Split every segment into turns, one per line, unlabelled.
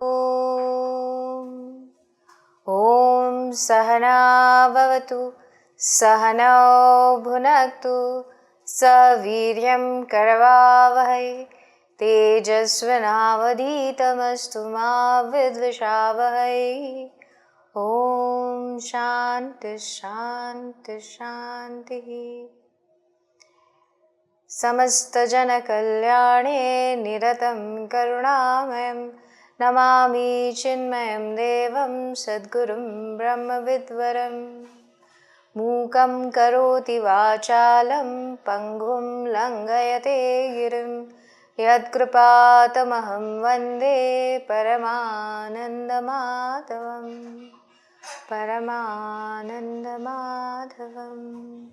Om Sahana Bhavatu Sahanau Bhunaktu Saviryam Karavavahai Tejasvanavadhitamastu ma vidvishavahai. Om Shanti Shanti Shanti. Samasta Jana Kalyane Niratam Karunamayam Namami Chinmayam Devam Sadgurum Brahma Vidvaram Mukam Karoti Vachalam Pangum Langayate Girim Yad Kripatamaham Vande Paramananda Madhavam Paramananda Madhavam.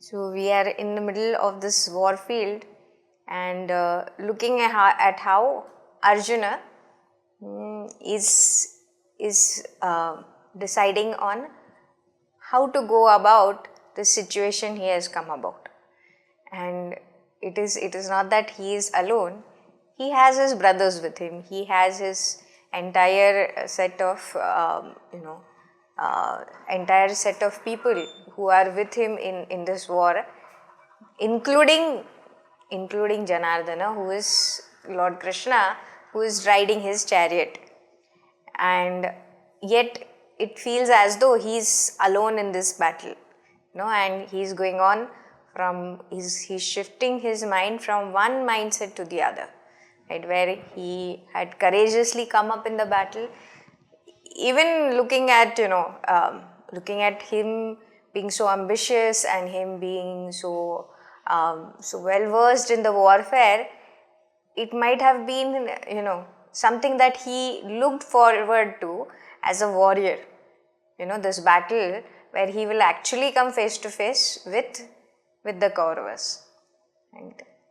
So we are in the middle of this war field and looking at how Arjuna is deciding on how to go about the situation he has come about. And it is not that he is alone. He has his brothers with him. He has his entire set of people who are with him in this war, including Janardana, who is Lord Krishna, who is riding his chariot. And yet it feels as though he's alone in this battle, and he's going on he's shifting his mind from one mindset to the other, right? Where he had courageously come up in the battle, even looking at him being so ambitious and him being so well versed in the warfare, it might have been something that he looked forward to as a warrior. This battle where he will actually come face to face with the Kauravas,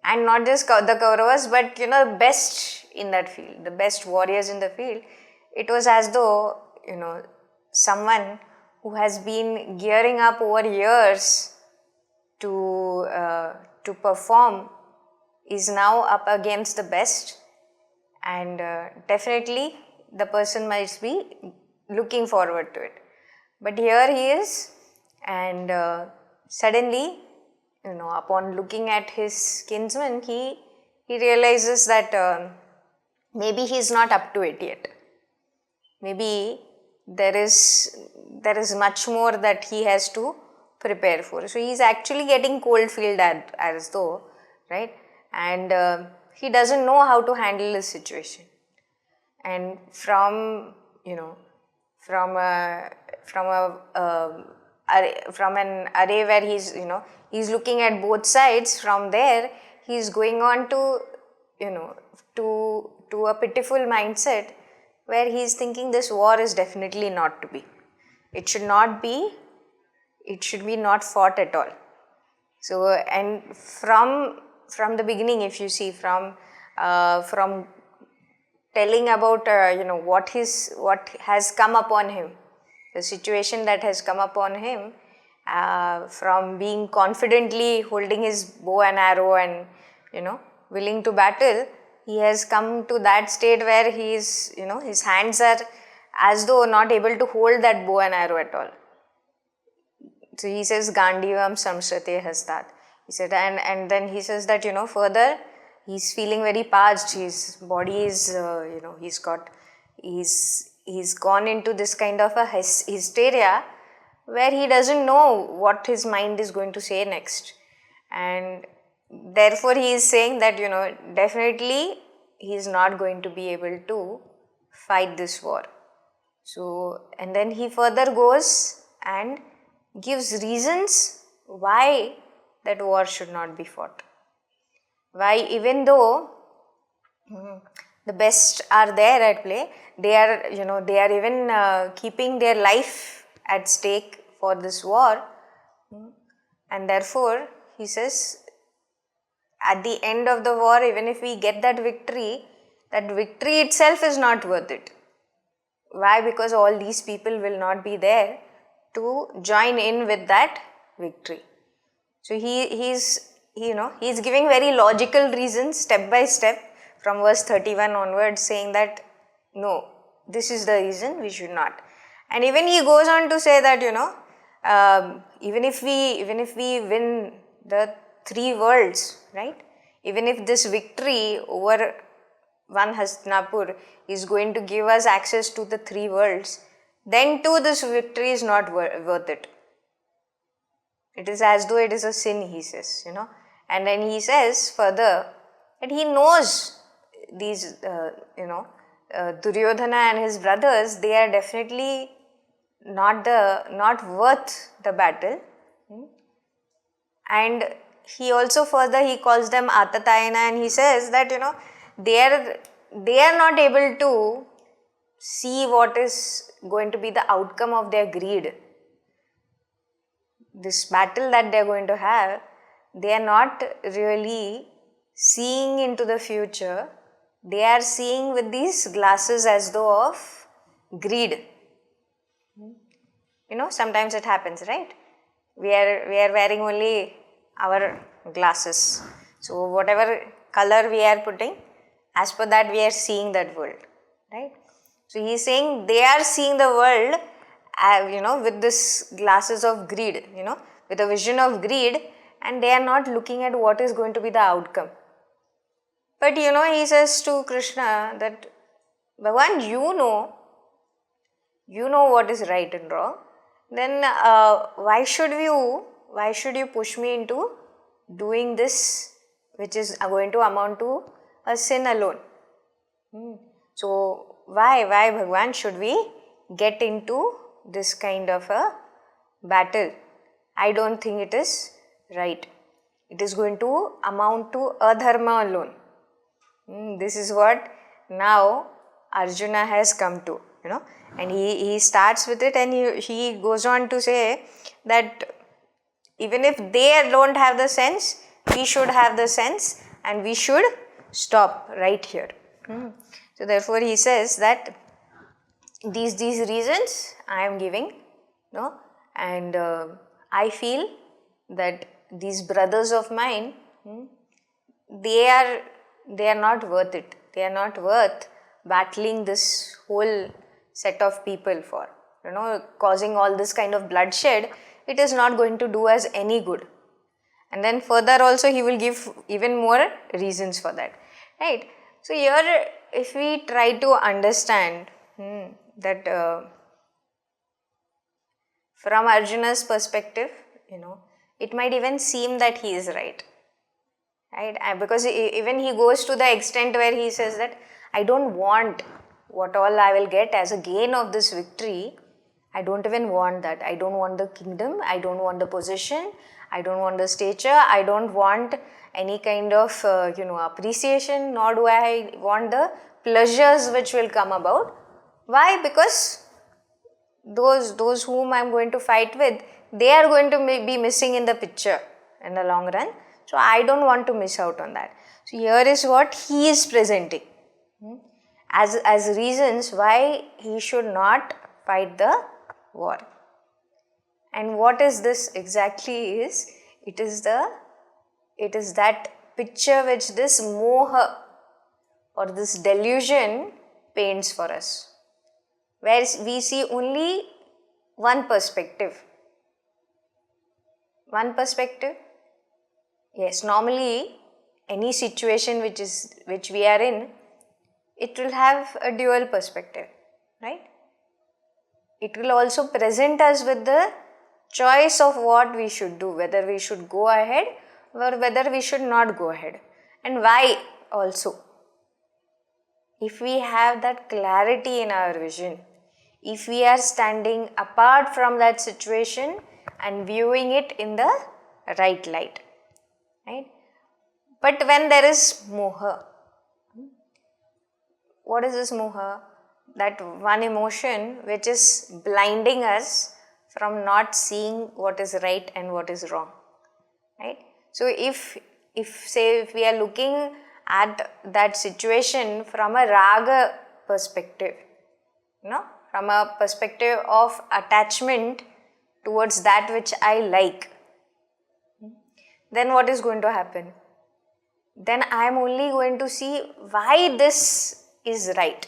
and not just the Kauravas, but the best in that field, the best warriors in the field. It was as though someone who has been gearing up over years to perform is now up against the best, and definitely the person might be looking forward to it. But here he is, and suddenly, upon looking at his kinsman, he realizes that maybe he is not up to it yet. Maybe there is much more that he has to prepare for. So he is actually getting cold feet as though, right? And he doesn't know how to handle this situation. And from an array where he's looking at both sides, from there he's going on to a pitiful mindset where he's thinking this war is definitely not to be. It should be not fought at all. So, and from the beginning, if you see, from telling about what has come upon him, the situation that has come upon him, from being confidently holding his bow and arrow and willing to battle, he has come to that state where his hands are as though not able to hold that bow and arrow at all. So he says, Gandivam samsrate hastat. He said, and then he says that, further, he's feeling very parched. His body is, he's gone into this kind of a hysteria where he doesn't know what his mind is going to say next. And therefore, he is saying that, definitely he is not going to be able to fight this war. So, and then he further goes and gives reasons why that war should not be fought. Why, even though the best are there at play, they are even keeping their life at stake for this war, and therefore he says, at the end of the war, even if we get that victory itself is not worth it. Why? Because all these people will not be to join in with that victory. So he's he is giving very logical reasons step by step from verse 31 onwards, saying that no, this is the reason we should not. And even he goes on to say that even if we win the 3 worlds, right? Even if this victory over one Hastinapur is going to give us access to the 3 worlds, then too this victory is not worth it. It is as though it is a sin, he says, And then he says further that he knows these, Duryodhana and his brothers, they are definitely not worth the battle. And he also further, he calls them Atatayana, and he says that, they are not able to see what is going to be the outcome of their greed. This battle that they are going to have, they are not really seeing into the future. They are seeing with these glasses as though of greed. Sometimes it happens, right? We are wearing only our glasses. So whatever color we are putting, as per that we are seeing that world, right? So he is saying they are seeing the world, with this glasses of greed, with a vision of greed, and they are not looking at what is going to be the outcome. But he says to Krishna that, Bhagavan, you know what is right and wrong. Then why should you push me into doing this, which is going to amount to a sin alone? So why Bhagavan should we get into this kind of a battle? I don't think it is right. It is going to amount to adharma alone. This is what now Arjuna has come to, and he starts with it, and he goes on to say that even if they don't have the sense, we should have the sense, and we should stop right here. So therefore he says that these reasons I am giving, and I feel that these brothers of mine, they are not worth it. They are not worth battling this whole set of people for, causing all this kind of bloodshed. It is not going to do us any good. And then further also he will give even more reasons for that, right? So here if we try to understand that from Arjuna's perspective, it might even seem that he is right? Because even he goes to the extent where he says that I don't want what all I will get as a gain of this victory. I don't even want that. I don't want the kingdom. I don't want the position. I don't want the stature. I don't want any kind of appreciation, nor do I want the pleasures which will come about. Why? Because those whom I am going to fight with, they are going to be missing in the picture in the long run. So I don't want to miss out on that. So here is what he is presenting as reasons why he should not fight the war. And what is this exactly is? It is that picture which this moha or this delusion paints for us, where we see only one perspective. One perspective? Yes, normally any situation which we are in, it will have a dual perspective, right? It will also present us with the choice of what we should do, whether we should go ahead or whether we should not go ahead, and why also. If we have that clarity in our vision, if we are standing apart from that situation and viewing it in the right light, right? But when there is moha, what is this moha? That one emotion which is blinding us from not seeing what is right and what is wrong, right? So if we are looking at that situation from a raga perspective, from a perspective of attachment towards that which I like, then what is going to happen? Then I am only going to see why this is right,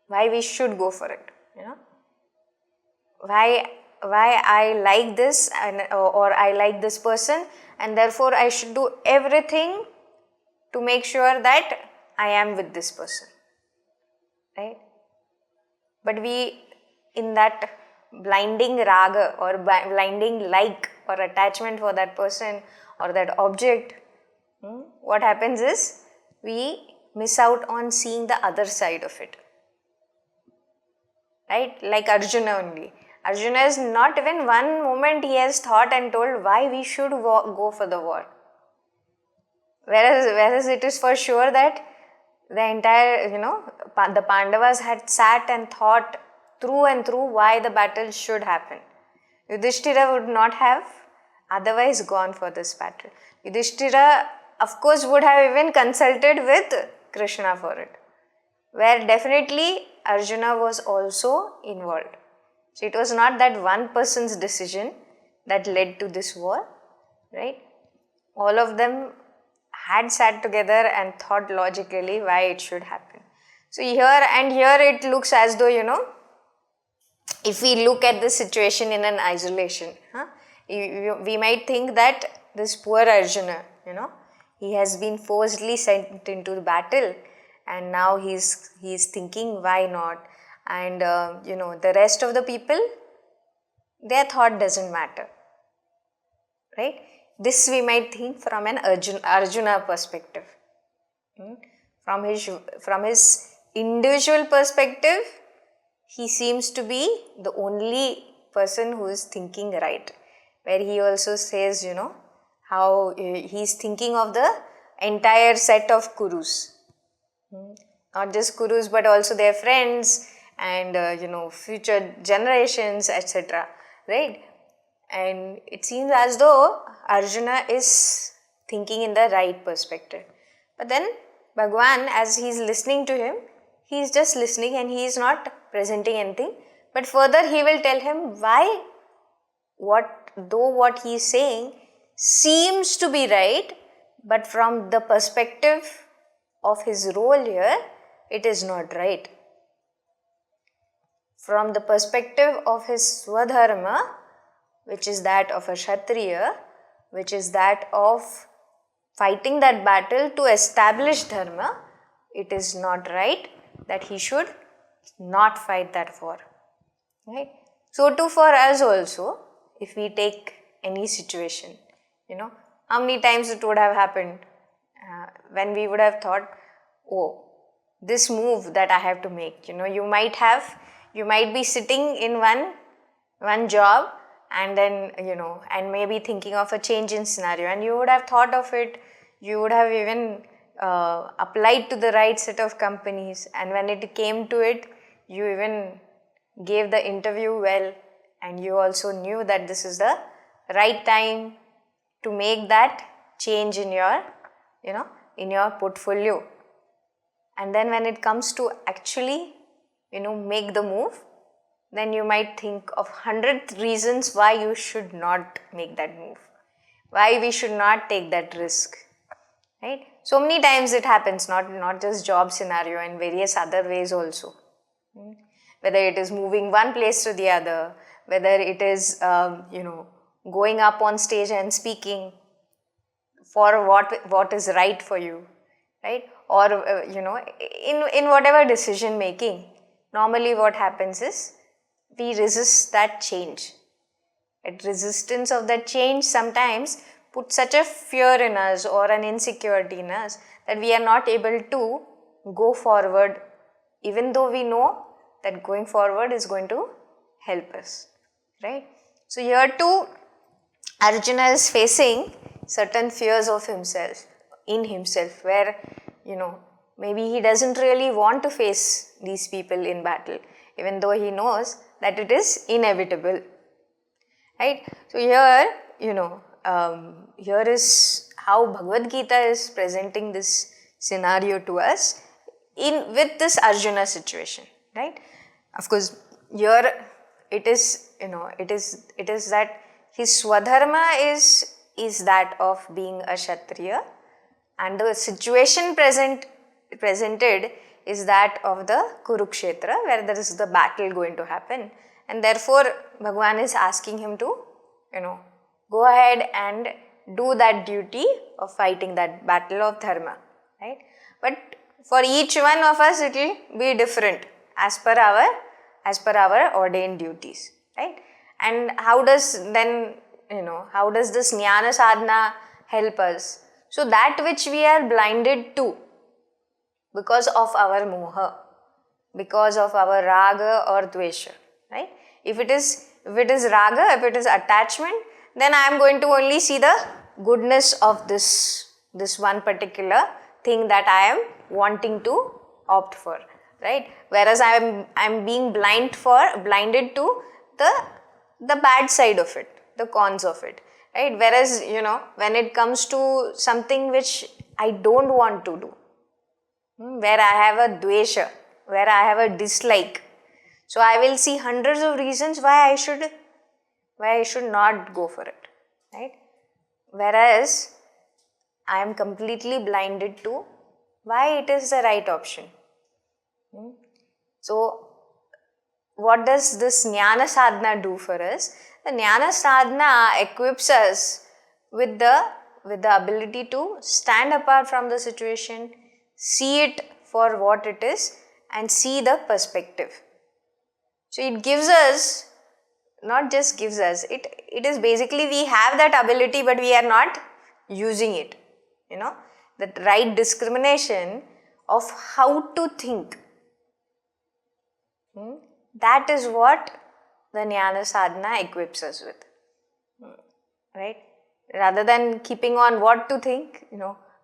why we should go for it, why I like this or I like this person, and therefore I should do everything to make sure that I am with this person, right? But we, in that blinding raga or blinding like or attachment for that person or that object, what happens is we miss out on seeing the other side of it, right? Like Arjuna only. Arjuna is not even one moment he has thought and told why we should go for the war. Whereas it is for sure that the entire, the Pandavas had sat and thought through and through why the battle should happen. Yudhishthira would not have otherwise gone for this battle. Yudhishthira, of course, would have even consulted with Krishna for it, where definitely Arjuna was also involved. So it was not that one person's decision that led to this war, right? All of them had sat together and thought logically why it should happen. So here it looks as though, if we look at the situation in an isolation, we might think that this poor Arjuna, he has been forcibly sent into the battle, and now he's thinking why not, and the rest of the people, their thought doesn't matter, right? This we might think from an Arjuna perspective. From his individual perspective, he seems to be the only person who is thinking right, where he also says, how he's thinking of the entire set of Kurus. Not just Kurus, but also their friends and, future generations, etc. Right? And it seems as though Arjuna is thinking in the right perspective. But then Bhagwan, as he is listening to him, he is just listening and he is not presenting anything. But further he will tell him why, though what he is saying seems to be right, but from the perspective of his role here, it is not right. From the perspective of his swadharma, which is that of a Kshatriya, which is that of fighting that battle to establish dharma, it is not right that he should not fight that war. Right? So too for us also, if we take any situation, how many times it would have happened when we would have thought, oh, this move that I have to make, you might be sitting in one job and then, and maybe thinking of a change in scenario, and you would have thought of it, you would have even applied to the right set of companies, and when it came to it, you even gave the interview well, and you also knew that this is the right time to make that change in your, in your portfolio. And then when it comes to actually, make the move, then you might think of 100 reasons why you should not make that move, why we should not take that risk, right? So many times it happens, not just job scenario, in various other ways also. Whether it is moving one place to the other, whether it is, going up on stage and speaking for what is right for you, right? Or, in whatever decision making, normally what happens is, we resist that change. And resistance of that change sometimes puts such a fear in us or an insecurity in us that we are not able to go forward, even though we know that going forward is going to help us, right? So here too, Arjuna is facing certain fears of himself, where, maybe he doesn't really want to face these people in battle, even though he knows that it is inevitable, right? So here, here is how Bhagavad Gita is presenting this scenario to us with this Arjuna situation, right? Of course, here it is, it is that his swadharma is is that of being a Kshatriya, and the situation presented is that of the Kurukshetra, where there is the battle going to happen, and therefore Bhagavan is asking him to, go ahead and do that duty of fighting that battle of dharma, right? But for each one of us it will be different as per our ordained duties, right? And how does then, how does this jnana sadhana help us? So that which we are blinded to because of our moha, because of our raga or dvesha, right? If it is raga, if it is attachment, then I am going to only see the goodness of this one particular thing that I am wanting to opt for, right? Whereas I am being blinded to the bad side of it, the cons of it, right? Whereas, when it comes to something which I don't want to do, where I have a dvesha, where I have a dislike, so I will see hundreds of reasons why I should not go for it, right? Whereas I am completely blinded to why it is the right option. So what does this jnana sadhana do for us? The jnana sadhana equips us with the ability to stand apart from the situation, see it for what it is, and see the perspective. So it gives us, not just gives us, it is basically we have that ability but we are not using it. That right discrimination of how to think. That is what the jnana sadhana equips us with, right? Rather than keeping on what to think,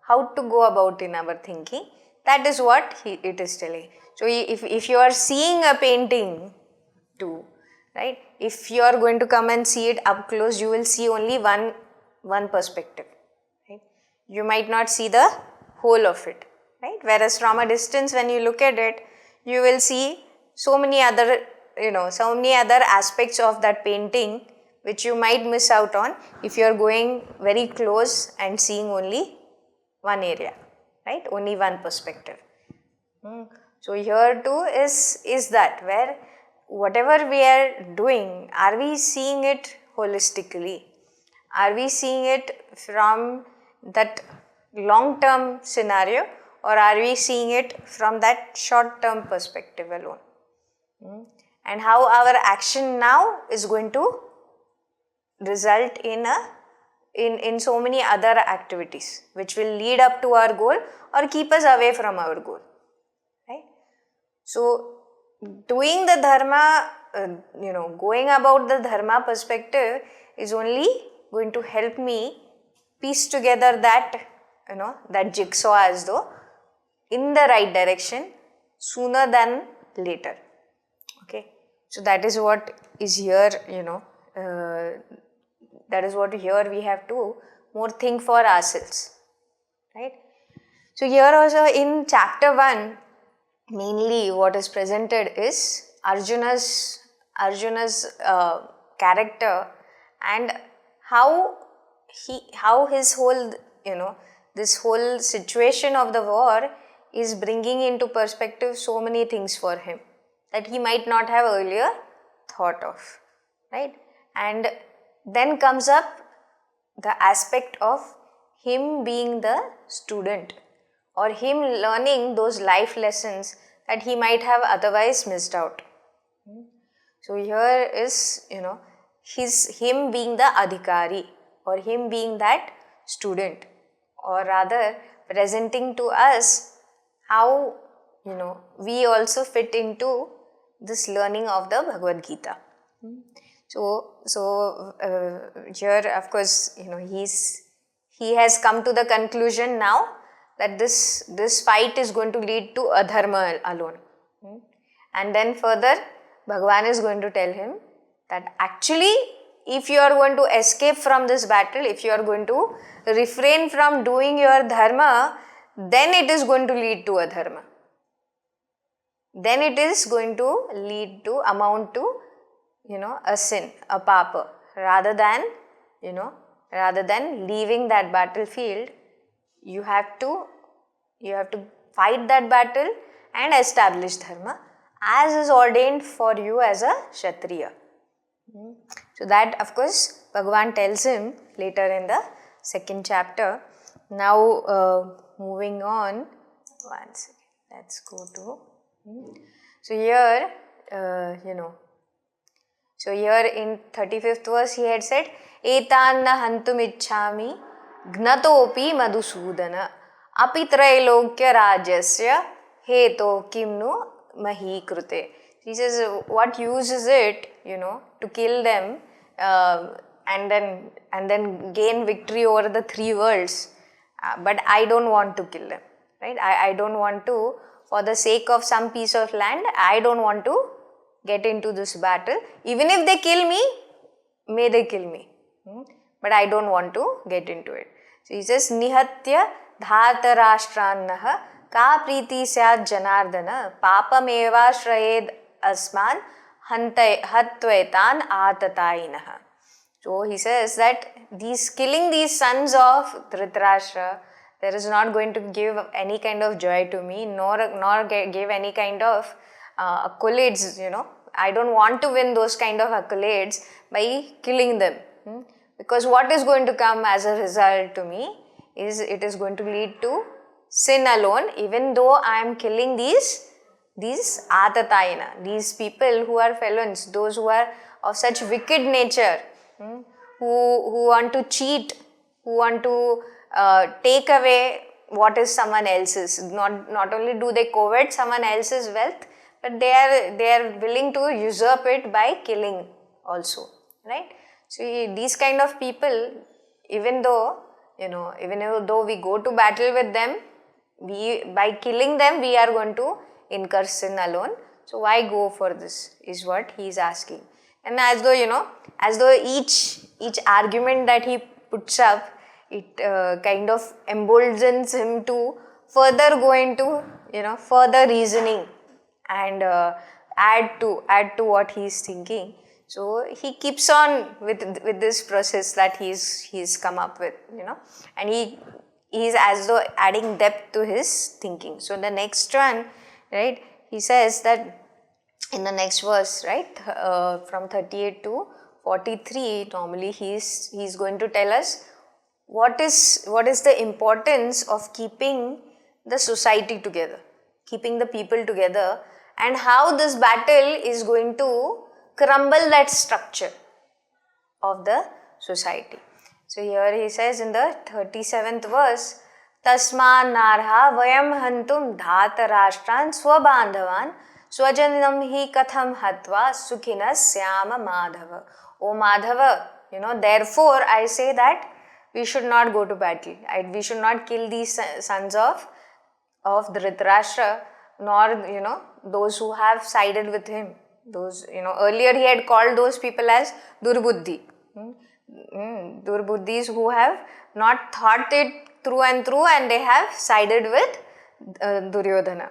how to go about in our thinking, that is what it is telling. So if you are seeing a painting too, right? If you are going to come and see it up close, you will see only one perspective, right? You might not see the whole of it, right? Whereas from a distance, when you look at it, you will see so many other aspects of that painting which you might miss out on if you are going very close and seeing only one area, right? Only one perspective. So here too is that where whatever we are doing, are we seeing it holistically? Are we seeing it from that long-term scenario, or are we seeing it from that short-term perspective alone? And how our action now is going to result in so many other activities which will lead up to our goal or keep us away from our goal, right? So doing the dharma, going about the dharma perspective is only going to help me piece together that jigsaw as though in the right direction sooner than later. Okay, so that is what is here, that is what here we have to more think for ourselves, right? So here also in chapter 1, mainly what is presented is Arjuna's character and how his whole, this whole situation of the war is bringing into perspective so many things for him that he might not have earlier thought of, right? And then comes up the aspect of him being the student or him learning those life lessons that he might have otherwise missed out. So here is, him being the adhikari or him being that student, or rather presenting to us how, we also fit into this learning of the Bhagavad Gita. So here of course, he has come to the conclusion now that this fight is going to lead to adharma alone. And then further Bhagavan is going to tell him that actually if you are going to escape from this battle, if you are going to refrain from doing your dharma, then it is going to lead to adharma. Then it is going to amount to, a sin, a papa, rather rather than leaving that battlefield, you have to fight that battle and establish dharma as is ordained for you as a Kshatriya. So that of course Bhagavan tells him later in the second chapter. Now moving on, one second, let's go to, so here so here in 35th verse he had said, Etanna hantum ichchami gnatopi madhusudana api trailokya rajasya heto kimnu mahi krute. He says, what use is it, to kill them and then gain victory over the three worlds, but I don't want to kill them, right? I don't want to, for the sake of some piece of land, I don't want to get into this battle. Even if they kill me, may they kill me, but I don't want to get into it. So he says, nihatya dhatarashtraannaha ka priti syat janardana papameva shrayed asman hatvaitan atatainaha. So he says that killing these sons of Dhritarashtra, there is not going to give any kind of joy to me, nor give any kind of accolades, I don't want to win those kind of accolades by killing them. Because what is going to come as a result to me is it is going to lead to sin alone, even though I am killing these atataina, these people who are felons, those who are of such wicked nature, who want to cheat, who want to take away what is someone else's. Not only do they covet someone else's wealth, but they are willing to usurp it by killing also, right? So these kind of people, even though we go to battle with them, by killing them we are going to incur sin alone. So why go for this is what he is asking. And as though each argument that he puts up, it kind of emboldens him to further go into further reasoning and add to what he is thinking. So he keeps on with this process that he's come up with, and he is as though adding depth to his thinking. So the next one, right, he says that in the next verse, right, from 38 to 43, normally he's going to tell us what is the importance of keeping the society together, keeping the people together, and how this battle is going to crumble that structure of the society. So here he says in the 37th verse, Tasman narha vayam hantum dhatarashtran swabandhavan swajanam hi katham hatva sukhinas syama madhava. O Madhava, therefore I say that we should not go to battle. We should not kill these sons of Dhritarashtra, nor those who have sided with him. Those, earlier he had called those people as Durbuddhi. Durbuddhis who have not thought it through and through, and they have sided with Duryodhana.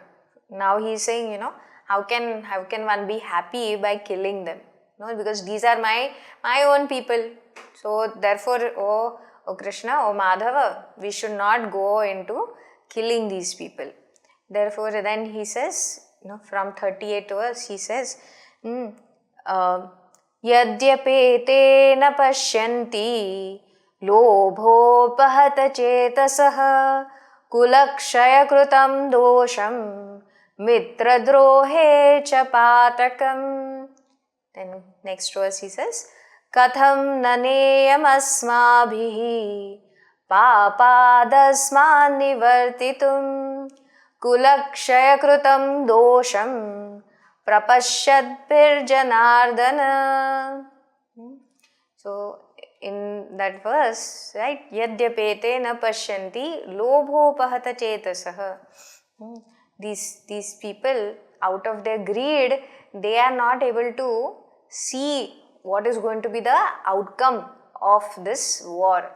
Now he is saying, how can one be happy by killing them? No, because these are my own people. So therefore, O Krishna, O Madhava, we should not go into killing these people. Therefore, then he says, from 38 verse, he says, Yadyapete na pashyanti lobhopahata chetasaha kulakshaya krutam dosham mitradrohe cha patakam. Then next verse he says, Katham naneyam asmabhihi papadasman nivartitum kulakshaya krutam dosham prapashyadbhir janardana. So in that verse, right, yadyapete na pashyanti lobhopahata chetasaha. These people, out of their greed, they are not able to see what is going to be the outcome of this war.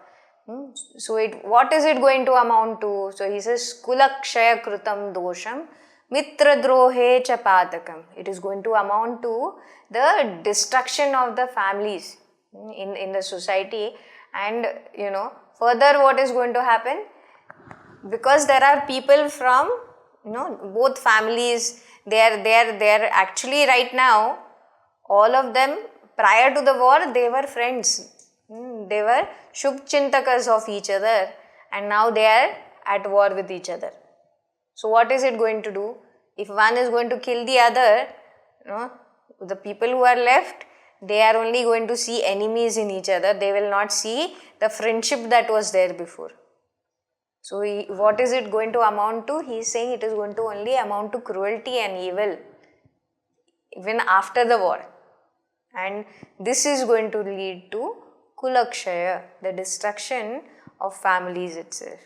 So what is it going to amount to? So he says, Kulakshaya krutam dosham mitradrohe cha patakam. It is going to amount to the destruction of the families in the society, And further what is going to happen? Because there are people from both families, they are actually right now, all of them prior to the war they were friends. They were Shubh Chintakas of each other, and now they are at war with each other. So what is it going to do? If one is going to kill the other, the people who are left, they are only going to see enemies in each other. They will not see the friendship that was there before. So what is it going to amount to? He is saying it is going to only amount to cruelty and evil even after the war. And this is going to lead to Kulakshaya, the destruction of families itself.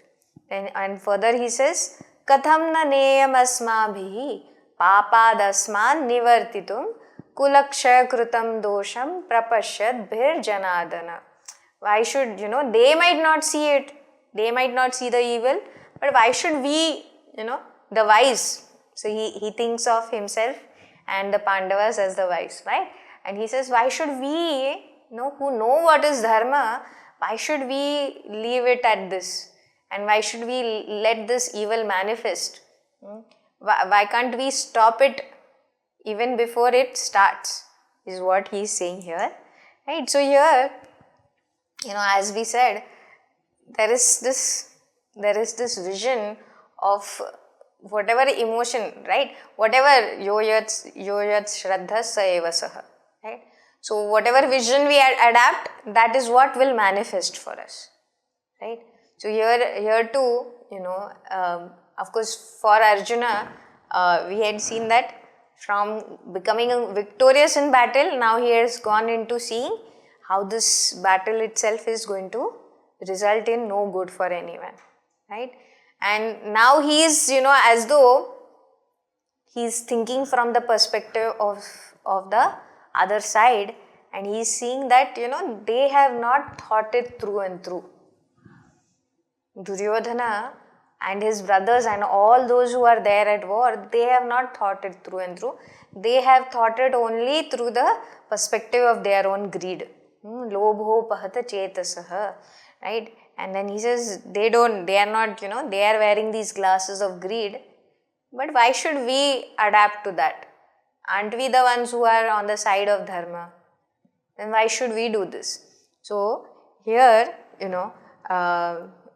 And further he says, Katham na neyam asmabhihi papadasman nivartitum kulakshaya krutam dosham prapashyad bhir janadana. Why should, they might not see it, they might not see the evil, but why should we, the wise? So he thinks of himself and the Pandavas as the wise, right? And he says, why should we, who know what is dharma, why should we leave it at this? And why should we let this evil manifest? Why can't we stop it even before it starts? Is what he is saying here, right? So here, as we said, there is this vision of whatever emotion, right? Whatever yoyat shraddha sa eva saha, right? So whatever vision we adapt, that is what will manifest for us, right? So here too, of course for Arjuna, we had seen that from becoming victorious in battle, now he has gone into seeing how this battle itself is going to result in no good for anyone, right? And now he is, as though he is thinking from the perspective of the other side, and he is seeing that, they have not thought it through and through. Duryodhana and his brothers and all those who are there at war, they have not thought it through and through. They have thought it only through the perspective of their own greed. Lobho pahata chetasaha, right? And then he says, they are not, they are wearing these glasses of greed. But why should we adapt to that? Aren't we the ones who are on the side of dharma? Then why should we do this? So here,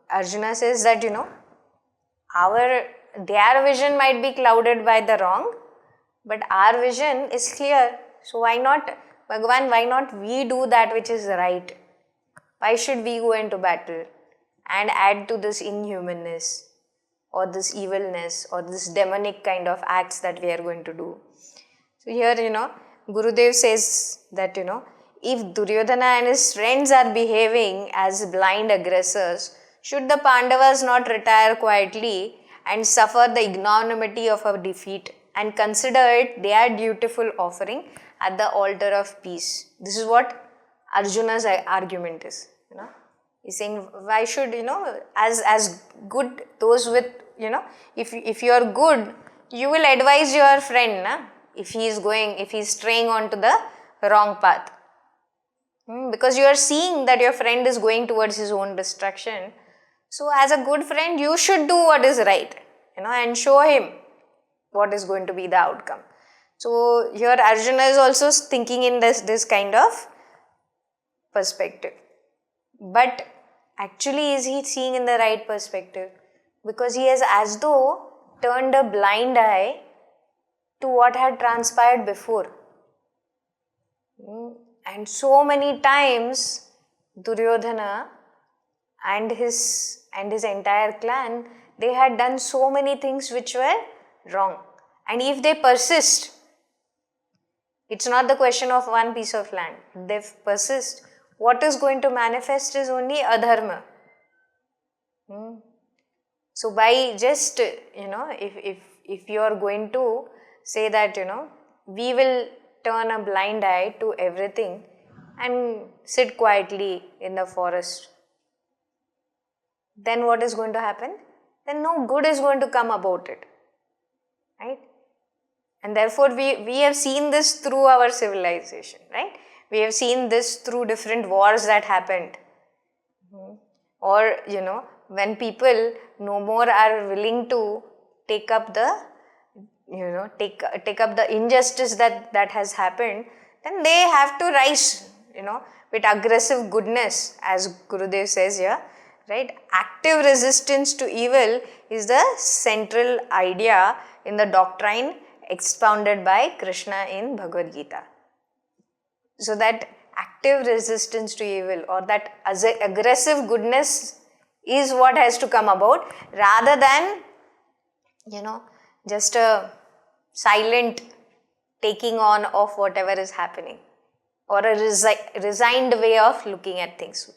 Arjuna says that, their vision might be clouded by the wrong, but our vision is clear. So why not, Bhagavan, why not we do that which is right? Why should we go into battle and add to this inhumanness or this evilness or this demonic kind of acts that we are going to do? So here, Gurudev says that, if Duryodhana and his friends are behaving as blind aggressors, should the Pandavas not retire quietly and suffer the ignominy of a defeat and consider it their dutiful offering at the altar of peace? This is what Arjuna's argument is. He's saying, why should, as good, those with, if you are good, you will advise your friend, if he is straying onto the wrong path. Because you are seeing that your friend is going towards his own destruction. So as a good friend, you should do what is right, and show him what is going to be the outcome. So here Arjuna is also thinking in this kind of perspective. But actually, is he seeing in the right perspective? Because he has as though turned a blind eye to what had transpired before. And so many times Duryodhana and his entire clan, they had done so many things which were wrong. And if they persist, it's not the question of one piece of land. They persist. What is going to manifest is only adharma. So by just, if you are going to say that, we will turn a blind eye to everything and sit quietly in the forest, then what is going to happen? Then no good is going to come about it, right? And therefore we have seen this through our civilization, right? We have seen this through different wars that happened. Or, when people no more are willing to take up the, take up the injustice that has happened, then they have to rise, with aggressive goodness, as Gurudev says here, right? Active resistance to evil is the central idea in the doctrine expounded by Krishna in Bhagavad Gita. So that active resistance to evil, or that aggressive goodness, is what has to come about, rather than, just a silent taking on of whatever is happening, or a resigned way of looking at things,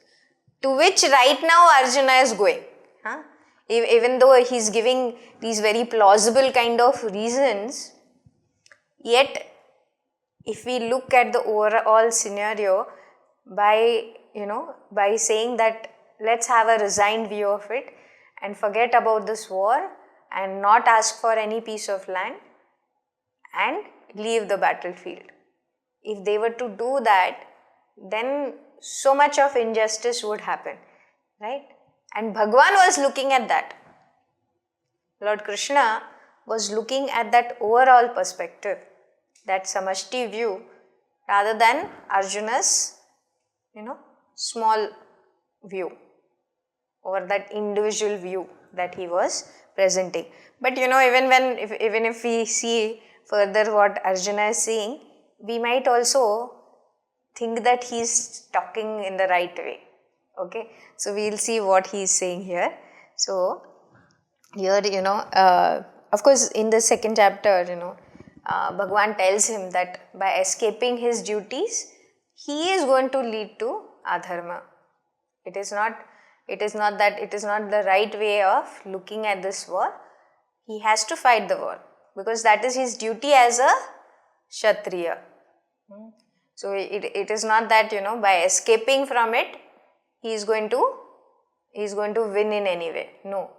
to which right now Arjuna is going. Even though he is giving these very plausible kind of reasons, yet if we look at the overall scenario by saying that let's have a resigned view of it and forget about this war and not ask for any piece of land and leave the battlefield. If they were to do that, then so much of injustice would happen, right? And Bhagwan was looking at that. Lord Krishna was looking at that overall perspective, that samashti view, rather than Arjuna's, small view, or that individual view that he was presenting. But even if we see further what Arjuna is saying, we might also think that he is talking in the right way. Okay, so we will see what he is saying here. So here, of course, in the second chapter, Bhagwan tells him that by escaping his duties, he is going to lead to adharma. It is not the right way of looking at this war. He has to fight the war, because that is his duty as a Kshatriya. So it is not that, by escaping from it, he is going to win in any way. No.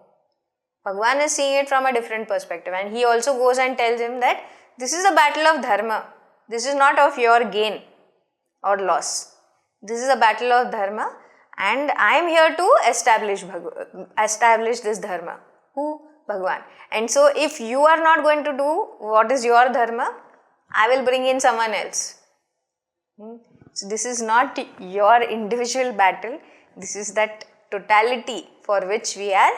Bhagwan is seeing it from a different perspective, and he also goes and tells him that this is a battle of dharma. This is not of your gain or loss. This is a battle of dharma, and I am here to establish this dharma. Who? Bhagwan. And so if you are not going to do what is your dharma, I will bring in someone else. So this is not your individual battle. This is that totality for which we are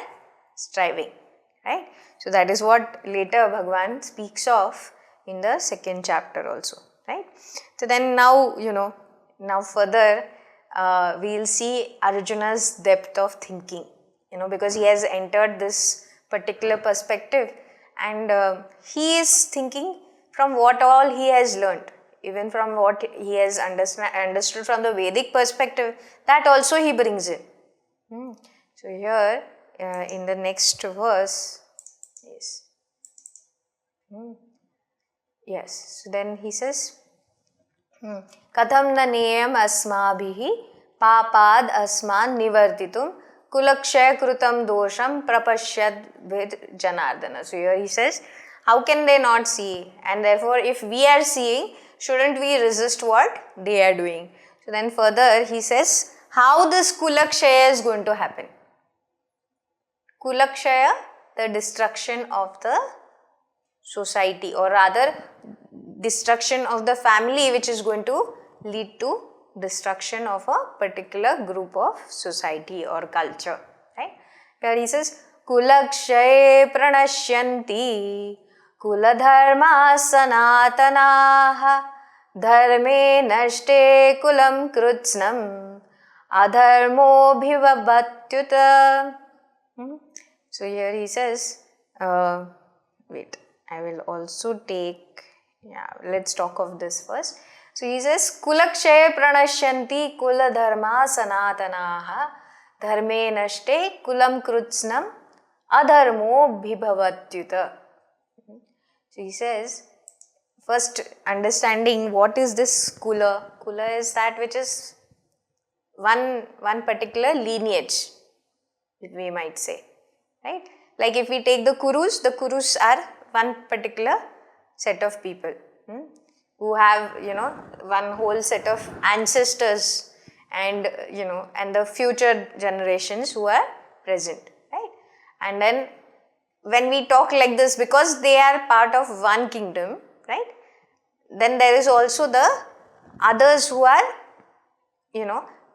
striving, right? So that is what later Bhagwan speaks of in the second chapter also, right? So then now, now further we will see Arjuna's depth of thinking, because he has entered this particular perspective, and he is thinking from what all he has learned, even from what he has understood from the Vedic perspective, that also he brings in. So here in the next verse, yes, so then he says, Katham na neyam asmabhihi papad asman nivartitum kulakshaya krutam dosham prapashyad vid janardana. So here he says, how can they not see? And therefore, if we are seeing, shouldn't we resist what they are doing? So then further he says, how this kulakshaya is going to happen. Kulakshaya, the destruction of the society, or rather destruction of the family, which is going to lead to destruction of a particular group of society or culture, right? Here he says, Kulakshaye pranashyanti kuladharma sanatanaha dharme nashte kulam krutsnam adharmo bhivabatyuta. So here he says, wait, I will also take, let's talk of this first. So he says, Kulakshaye pranashyanti kula dharma sanatanaha dharme nashte kulam krutsnam adharmo bhibhavatyuta. So he says, first understanding what is this kula. Kula is that which is one particular lineage, we might say, right? Like if we take the Kurus are one particular set of people who have, one whole set of ancestors, and and the future generations who are present, right? And then when we talk like this, because they are part of one kingdom, right, then there is also the others who are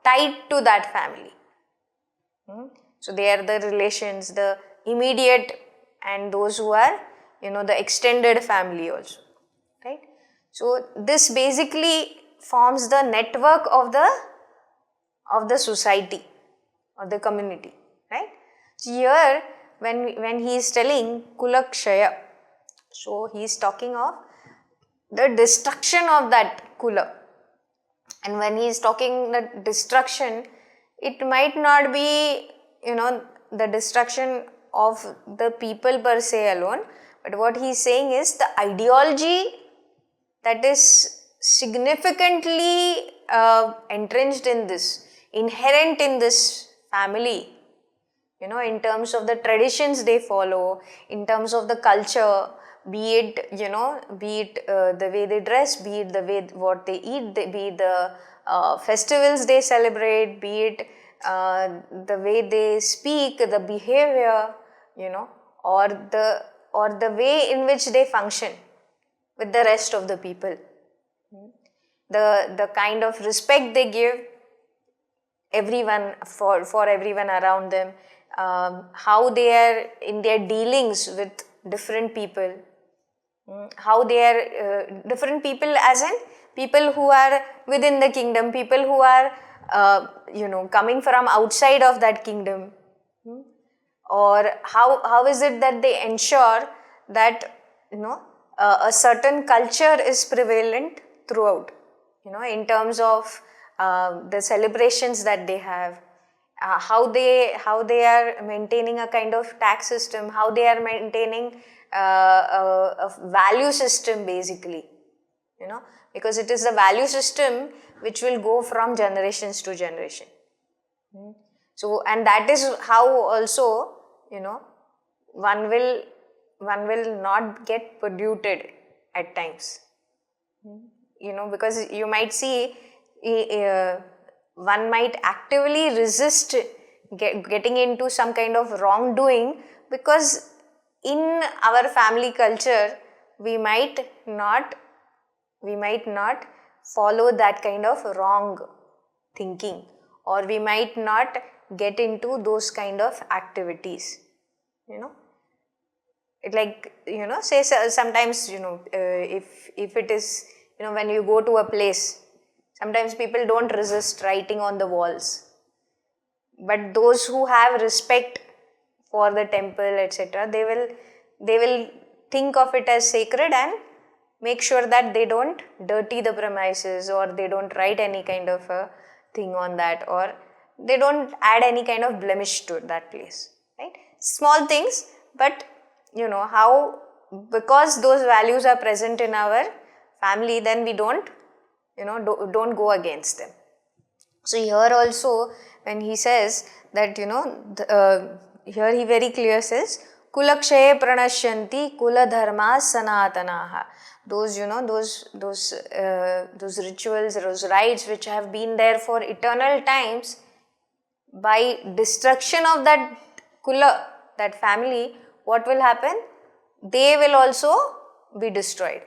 tied to that family. So they are the relations, the immediate, and those who are the extended family also, right? So this basically forms the network of the society or the community, right? So here when he is telling Kulakshaya, so he is talking of the destruction of that Kula. And when he is talking the destruction, it might not be the destruction of the people per se alone, but what he is saying is the ideology that is significantly entrenched in this, inherent in this family, in terms of the traditions they follow, in terms of the culture, be it the way they dress, be it the way what they eat, be it the festivals they celebrate, be it the way they speak, the behavior, or the way in which they function with the rest of the people, the kind of respect they give everyone for everyone around them, how they are in their dealings with different people, how they are different people as in people who are within the kingdom, people who are coming from outside of that kingdom, or how is it that they ensure that a certain culture is prevalent throughout, in terms of the celebrations that they have, how they are maintaining a kind of tax system, how they are maintaining a value system basically, because it is the value system which will go from generations to generation. So, and that is how also one will not get polluted at times, because you might see one might actively resist getting into some kind of wrongdoing, because in our family culture we might not follow that kind of wrong thinking, or we might not get into those kind of activities, it like say sometimes if it is when you go to a place, sometimes people don't resist writing on the walls, but those who have respect for the temple, etc., they will think of it as sacred and make sure that they don't dirty the premises, or they don't write any kind of a thing on that, or they don't add any kind of blemish to that place, right? Small things, but how, because those values are present in our family, then we don't go against them. So here also when he says that here he very clear says Kulakshaye pranashyanti kula dharma sanatanaha. Those those rituals, those rites which have been there for eternal times, by destruction of that kula, that family, what will happen? They will also be destroyed.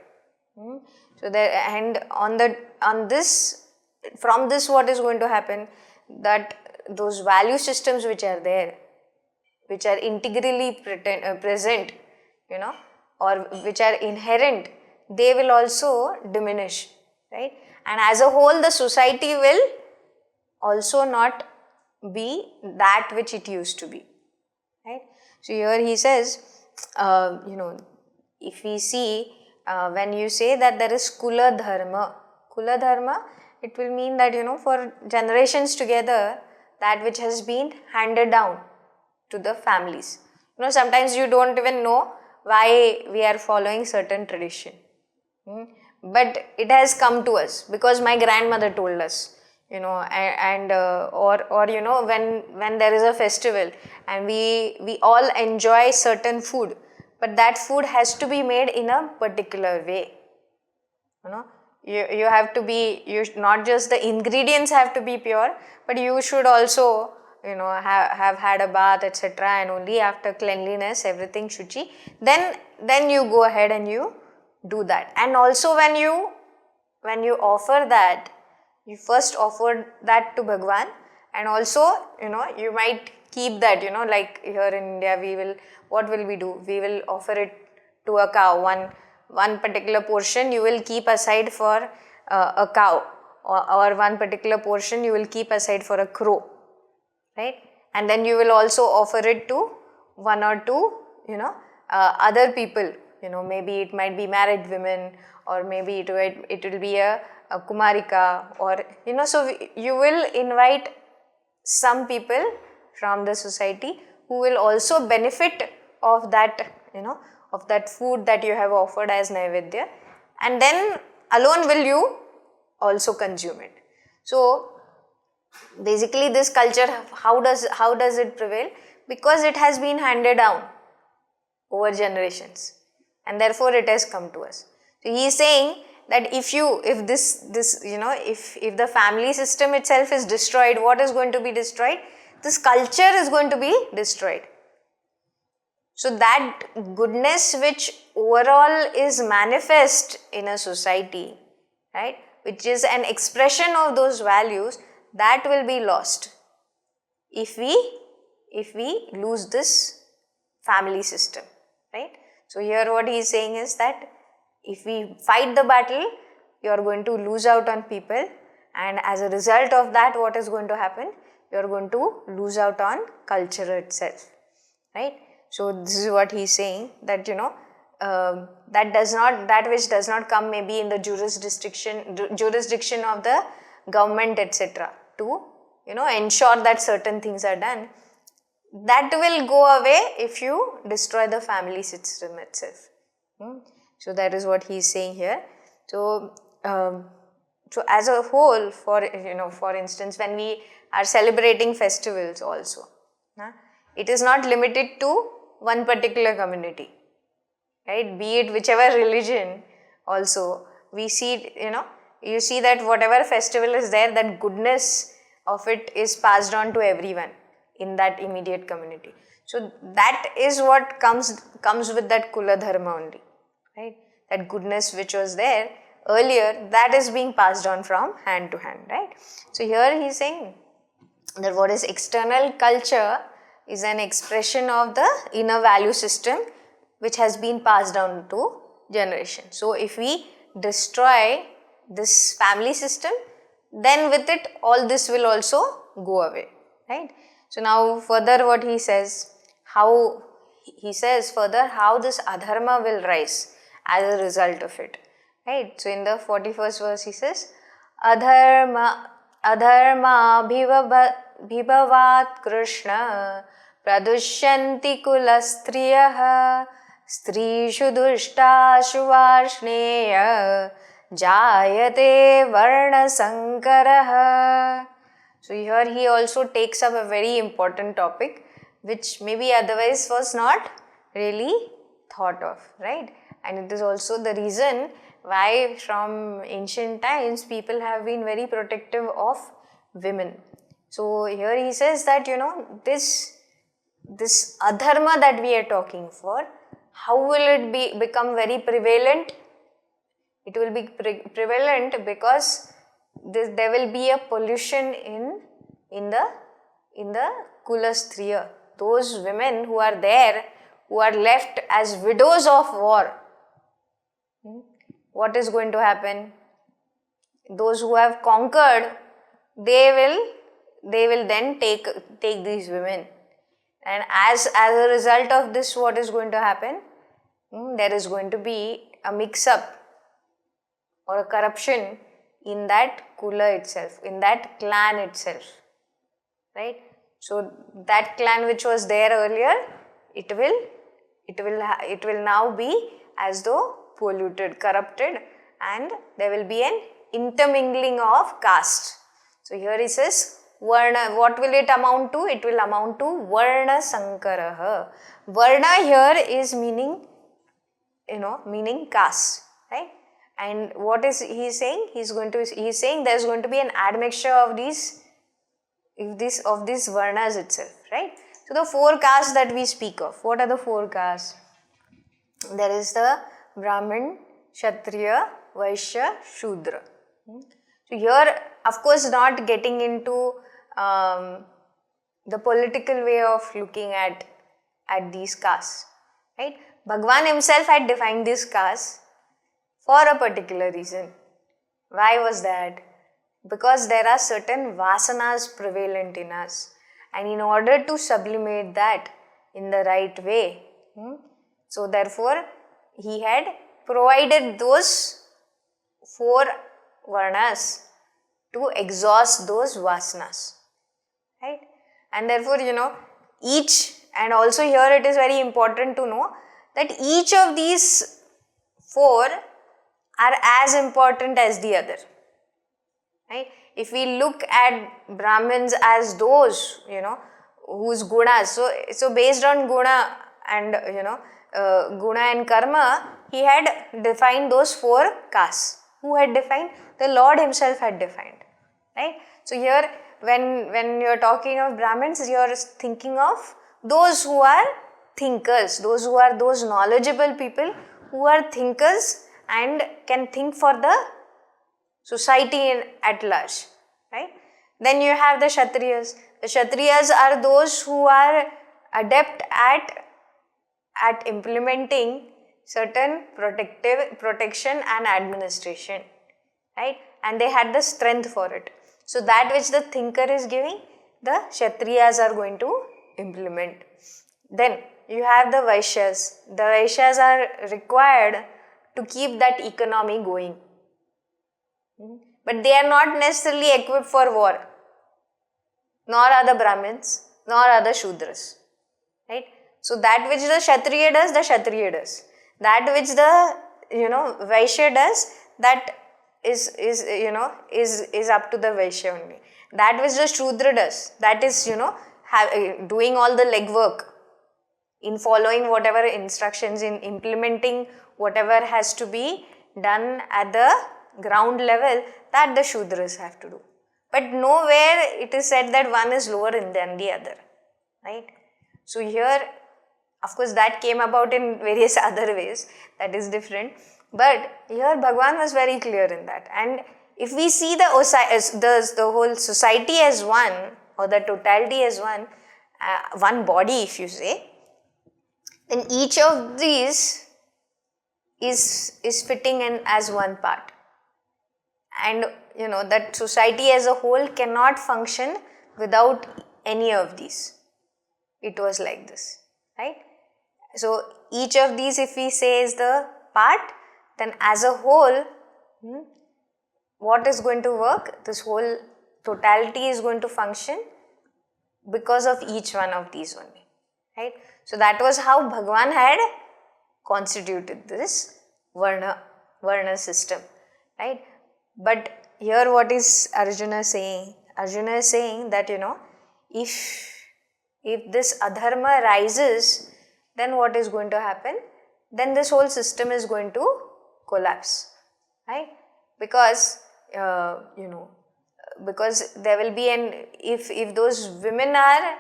So there, and on this, from this what is going to happen, that those value systems which are there, which are integrally present, or which are inherent, they will also diminish, right? And as a whole the society will also not be that which it used to be, right? So here he says, if we see, when you say that there is kula dharma, it will mean that for generations together, that which has been handed down to the families. Sometimes you don't even know why we are following certain tradition, but it has come to us because my grandmother told us, and when there is a festival and we all enjoy certain food, but that food has to be made in a particular way, you have to be, not just the ingredients have to be pure, but you should also, have had a bath, etc., and only after cleanliness, everything shuchi, then you go ahead and you do that. And also when you offer that, you first offer that to Bhagwan, and also, you might keep that, like here in India, what will we do? We will offer it to a cow. One particular portion you will keep aside for a cow, or one particular portion you will keep aside for a crow, right? And then you will also offer it to one or two, other people, maybe it might be married women, or maybe it will be a kumarika, or, so you will invite some people from the society who will also benefit of that, of that food that you have offered as Naivedya, and then alone will you also consume it. So basically this culture, how does it prevail? Because it has been handed down over generations, and therefore it has come to us. So he is saying that if the family system itself is destroyed, what is going to be destroyed? This culture is going to be destroyed. So that goodness which overall is manifest in a society, right, which is an expression of those values, that will be lost if we lose this family system, right? So here what he is saying is that if we fight the battle, you are going to lose out on people, and as a result of that, what is going to happen? You are going to lose out on culture itself, right? So this is what he is saying, that that which does not come maybe in the jurisdiction of the government, etc., to ensure that certain things are done, that will go away if you destroy the family system itself. So that is what he is saying here. So so as a whole, for instance, when we are celebrating festivals also, it is not limited to one particular community, right? Be it whichever religion also, we see, you see that whatever festival is there, that goodness of it is passed on to everyone in that immediate community. So that is what comes with that Kula Dharma only, right? That goodness which was there earlier, that is being passed on from hand to hand, right? So here he is saying that what is external culture is an expression of the inner value system which has been passed down to generation. So if we destroy this family system, then with it all this will also go away, right? So now further what he says, how this adharma will rise as a result of it, right? So in the 41st verse he says, adharma bhibavat Krishna pradushyanti kulastriyah strishu dushtashu varshneya jayate varna sankarah. So here he also takes up a very important topic which maybe otherwise was not really thought of, right? And it is also the reason why from ancient times people have been very protective of women. So here he says that this adharma that we are talking for, how will it become very prevalent? It will be prevalent because there will be a pollution in the kulastriya. Those women who are there, who are left as widows of war, what is going to happen? Those who have conquered, they will then take these women, and as a result of this, what is going to happen? There is going to be a mix-up or a corruption in that kula itself, in that clan itself, right? So that clan which was there earlier, it will now be as though polluted, corrupted, and there will be an intermingling of caste. So here he says, Varna, what will it amount to? It will amount to Varna Sankaraha. Varna here is meaning caste, right? And what is he saying? He's saying there's going to be an admixture of these varnas itself, right? So the 4 castes that we speak of, what are the 4 castes? There is the Brahmin, Kshatriya, Vaishya, Shudra. So here, of course, not getting into the political way of looking at these castes, right? Bhagwan himself had defined these castes for a particular reason. Why was that? Because there are certain vasanas prevalent in us, and in order to sublimate that in the right way, so therefore he had provided those 4 varnas to exhaust those vasanas, right? And therefore, each, and also here it is very important to know that each of these 4 are as important as the other, right? If we look at Brahmins as those, whose gunas, so based on guna and, guna and karma, he had defined those 4 castes. Who had defined? The Lord himself had defined, right? So here, when you are talking of Brahmins, you are thinking of those who are thinkers, those knowledgeable people who are thinkers and can think for the society at large, right? Then you have the Kshatriyas. The Kshatriyas are those who are adept at implementing certain protection and administration, right? And they had the strength for it. So that which the thinker is giving, the Kshatriyas are going to implement. Then you have the Vaishyas. The Vaishyas are required to keep that economy going. But they are not necessarily equipped for war. Nor are the Brahmins, nor are the Shudras, right? So that which the Kshatriya does, the Kshatriya does. That which the Vaishya does, that is up to the Vaishya only. That which the Shudra does, that is doing all the legwork in following whatever instructions, in implementing whatever has to be done at the ground level, that the Shudras have to do. But nowhere it is said that one is lower than the other, right? So here, of course, that came about in various other ways, that is different. But here Bhagwan was very clear in that. And if we see the whole society as one, or the totality as one body, if you say, then each of these is fitting in as one part. And that society as a whole cannot function without any of these. It was like this, right? So each of these, if we say, is the part, then as a whole, what is going to work? This whole totality is going to function because of each one of these only, right? So that was how Bhagwan had constituted this Varna system, right? But here what is Arjuna saying? Arjuna is saying that, if this adharma rises, then what is going to happen? Then this whole system is going to collapse, right? Because, because there will be if those women are,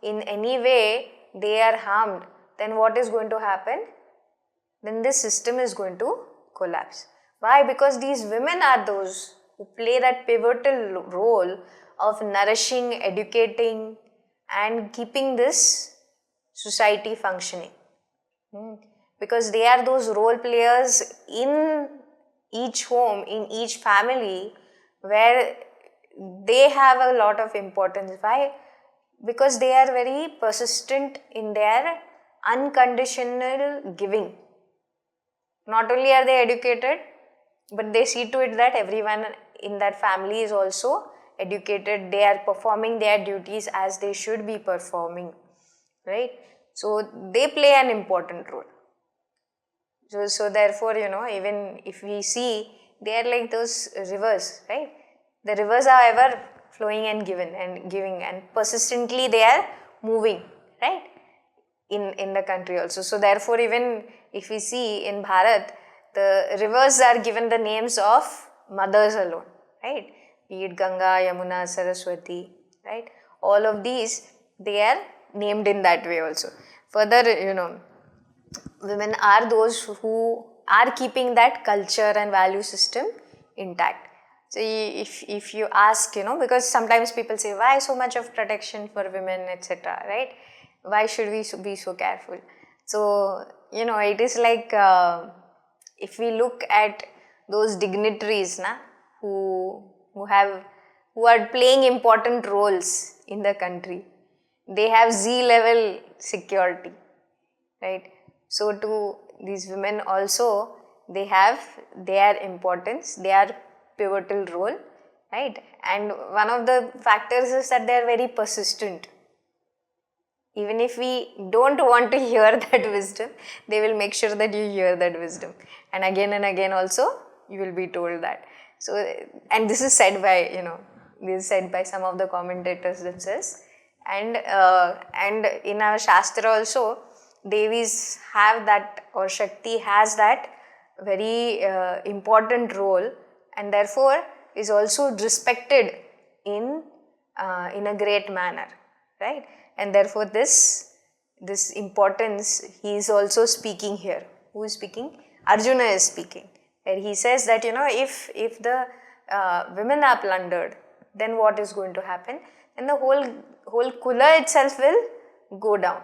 in any way they are harmed, then what is going to happen? Then this system is going to collapse. Why? Because these women are those who play that pivotal role of nourishing, educating, and keeping this society functioning. Because they are those role players in each home, in each family, where they have a lot of importance. Why? Because they are very persistent in their unconditional giving. Not only are they educated, but they see to it that everyone in that family is also educated. They are performing their duties as they should be performing, right? So they play an important role. So therefore, even if we see, they are like those rivers, right? The rivers are ever flowing and giving and persistently they are moving, right? In the country also. So therefore, even if we see in Bharat, the rivers are given the names of mothers alone, right? Be it Ganga, Yamuna, Saraswati, right? All of these, they are named in that way also. Further, women are those who are keeping that culture and value system intact. So if you ask, because sometimes people say, why so much of protection for women, etc., right? Why should we be so careful? So, it is like, if we look at those dignitaries who are playing important roles in the country, they have Z-level security, right? So to these women also, they have their importance, their pivotal role, right? And one of the factors is that they are very persistent. Even if we don't want to hear that wisdom, they will make sure that you hear that wisdom. And again also, you will be told that. So, and this is said by, some of the commentators themselves. And in our Shastra also, Devis have that, or Shakti has that very important role, and therefore is also respected in a great manner, right? And therefore this importance he is also speaking here. Who is speaking? Arjuna is speaking. Where he says that if the women are plundered, then what is going to happen? Then the whole kula itself will go down,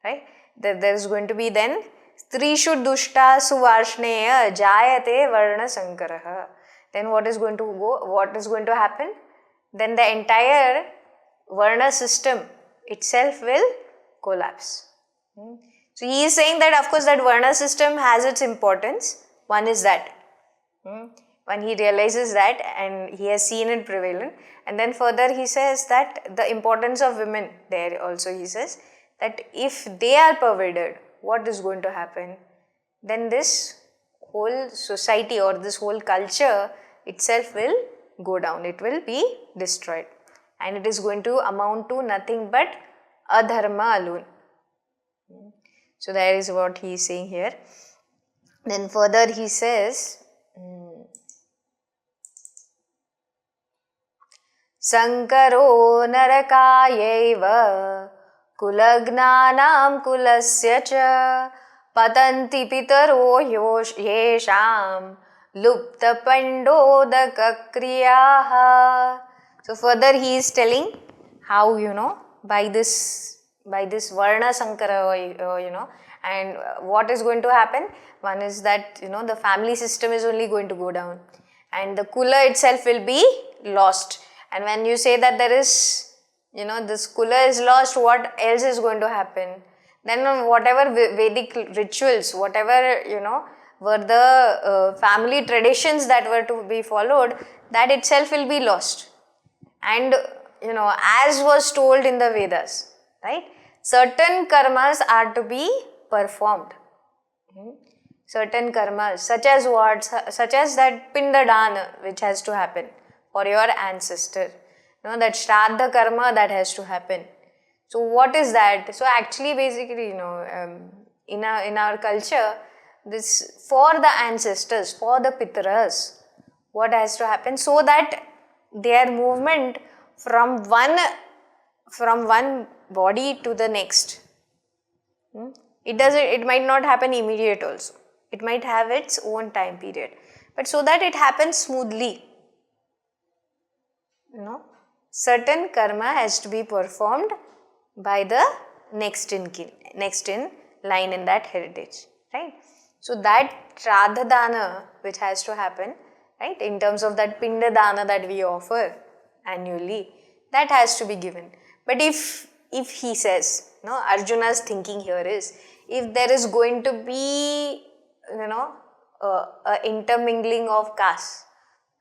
right? There is going to be then Strishu dushta suvarshneya jayate varna sankaraha. Then what is going to happen? Then the entire varna system itself will collapse. So he is saying that, of course, that varna system has its importance. One is that. When he realizes that and he has seen it prevalent, and then further he says that the importance of women, there also he says that if they are pervaded, what is going to happen? Then this whole society or this whole culture itself will go down. It will be destroyed. And it is going to amount to nothing but adharma alone. So that is what he is saying here. Then further he says, Sankaro narakayaiva kulagnanam kulasya cha patanti pitaro yesham lupta pandodaka kriyaha. So further he is telling how, by this Varna Sankara, and what is going to happen? One is that, the family system is only going to go down and the kula itself will be lost. And when you say that there is, this kula is lost, what else is going to happen? Then whatever Vedic rituals, whatever, were the family traditions that were to be followed, that itself will be lost. And, as was told in the Vedas, right? Certain karmas are to be performed. Certain karmas, such as what? Such as that pindadana which has to happen for your ancestor. That shraddha karma that has to happen. So what is that? So actually basically, in our culture, this for the ancestors, for the pitras, what has to happen? So that their movement from one body to the next, it might not happen immediate also. It might have its own time period. But so that it happens smoothly, certain karma has to be performed by the next in line in that heritage, right? So that Shraddha Dana which has to happen, right, in terms of that Pinda Dana that we offer annually, that has to be given. But if he says, Arjuna's thinking here is, if there is going to be, a intermingling of castes,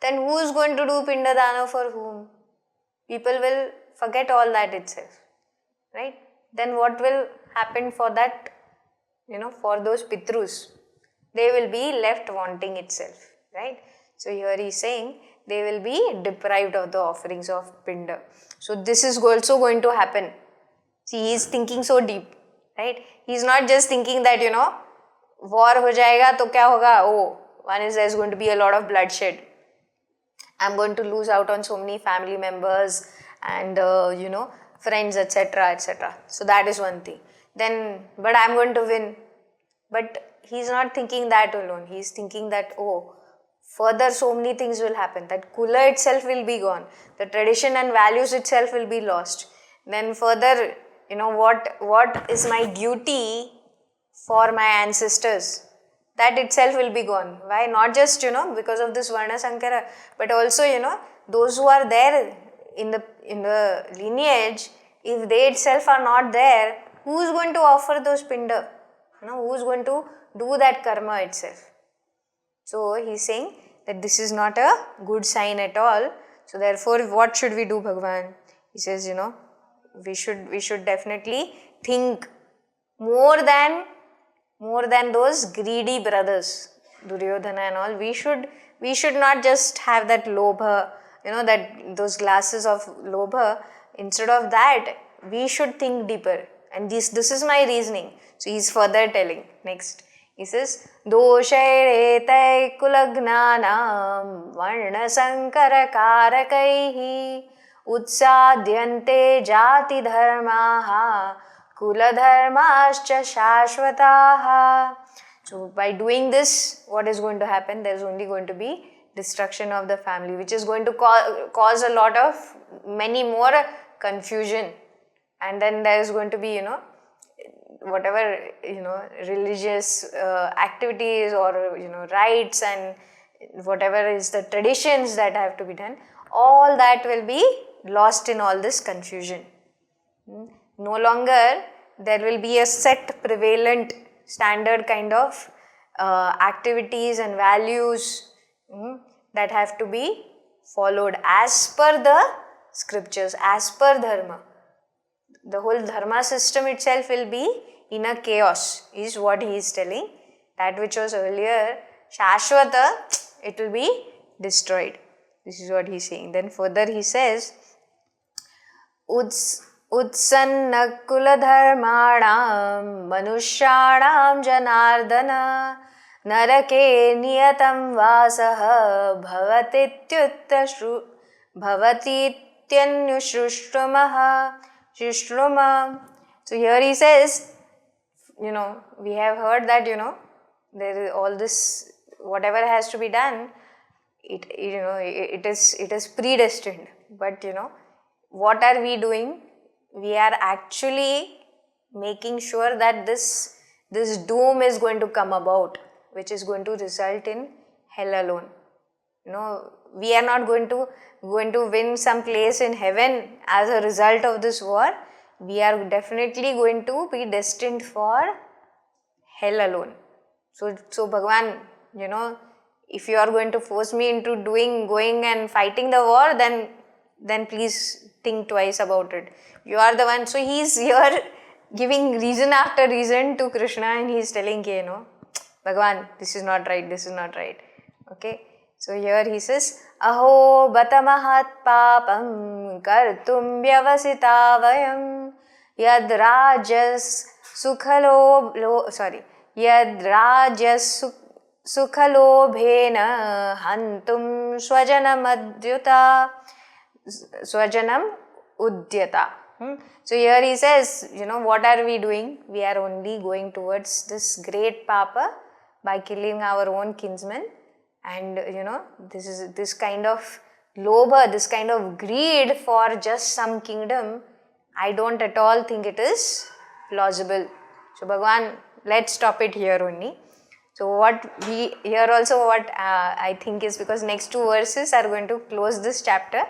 then who is going to do Pinda Dana for whom? People will forget all that itself, right? Then what will happen for that, for those Pitrus? They will be left wanting itself, right? So here he is saying they will be deprived of the offerings of Pinda. So this is also going to happen. See, he is thinking so deep, right? He is not just thinking that, war हो जाएगा तो क्या होगा? Oh, one is there's going to be a lot of bloodshed. I'm going to lose out on so many family members and friends, etc., etc. So that is one thing. Then, but I'm going to win. But he's not thinking that alone. He's thinking that, oh, further so many things will happen. That kula itself will be gone. The tradition and values itself will be lost. Then further, what is my duty for my ancestors? That itself will be gone. Why? Not just, because of this Varna Sankara, but also, those who are there in the lineage, if they itself are not there, who is going to offer those pinda? Who is going to do that karma itself? So he's saying that this is not a good sign at all. So therefore, what should we do, Bhagavan? He says, we should definitely think more than those greedy brothers, Duryodhana and all. We should not just have that lobha, that those glasses of lobha. Instead of that, we should think deeper. And this is my reasoning. So he's further telling. Next, he says, Doshairetai kulagnanam varna sankara karakaihi utsadyante jati dharmaha kula dharmascha shashvataha. So by doing this, what is going to happen? There is only going to be destruction of the family, which is going to cause a lot of many more confusion. And then there is going to be, whatever, religious activities or, rites and whatever is the traditions that have to be done, all that will be lost in all this confusion. No longer there will be a set, prevalent, standard kind of activities and values that have to be followed as per the scriptures, as per dharma. The whole dharma system itself will be in a chaos, is what he is telling. That which was earlier shashvata, it will be destroyed. This is what he is saying. Then further he says, Utsanna kula dharmanam manushyanam janardana narake niyatam vasaha bhavatityanyushrustrumaha shrishtruma. So here he says, we have heard that, there is all this, whatever has to be done, it is predestined. But, what are we doing? We are actually making sure that this doom is going to come about, which is going to result in hell alone. We are not going to win some place in heaven as a result of this war. We are definitely going to be destined for hell alone. So Bhagavan, if you are going to force me into going and fighting the war, then please think twice about it. You are the one. So he is here giving reason after reason to Krishna, and he is telling, Bhagavan, this is not right, this is not right. Okay. So here he says, Aho bata mahat papam kartum vyavasita vayam yad rajas sukhalobhena hantum swajanam udyata. So here he says, what are we doing? We are only going towards this great papa by killing our own kinsmen. And this kind of lobha, this kind of greed for just some kingdom, I don't at all think it is plausible. So Bhagavan, let's stop it here only. So what I think is, because next two verses are going to close this chapter.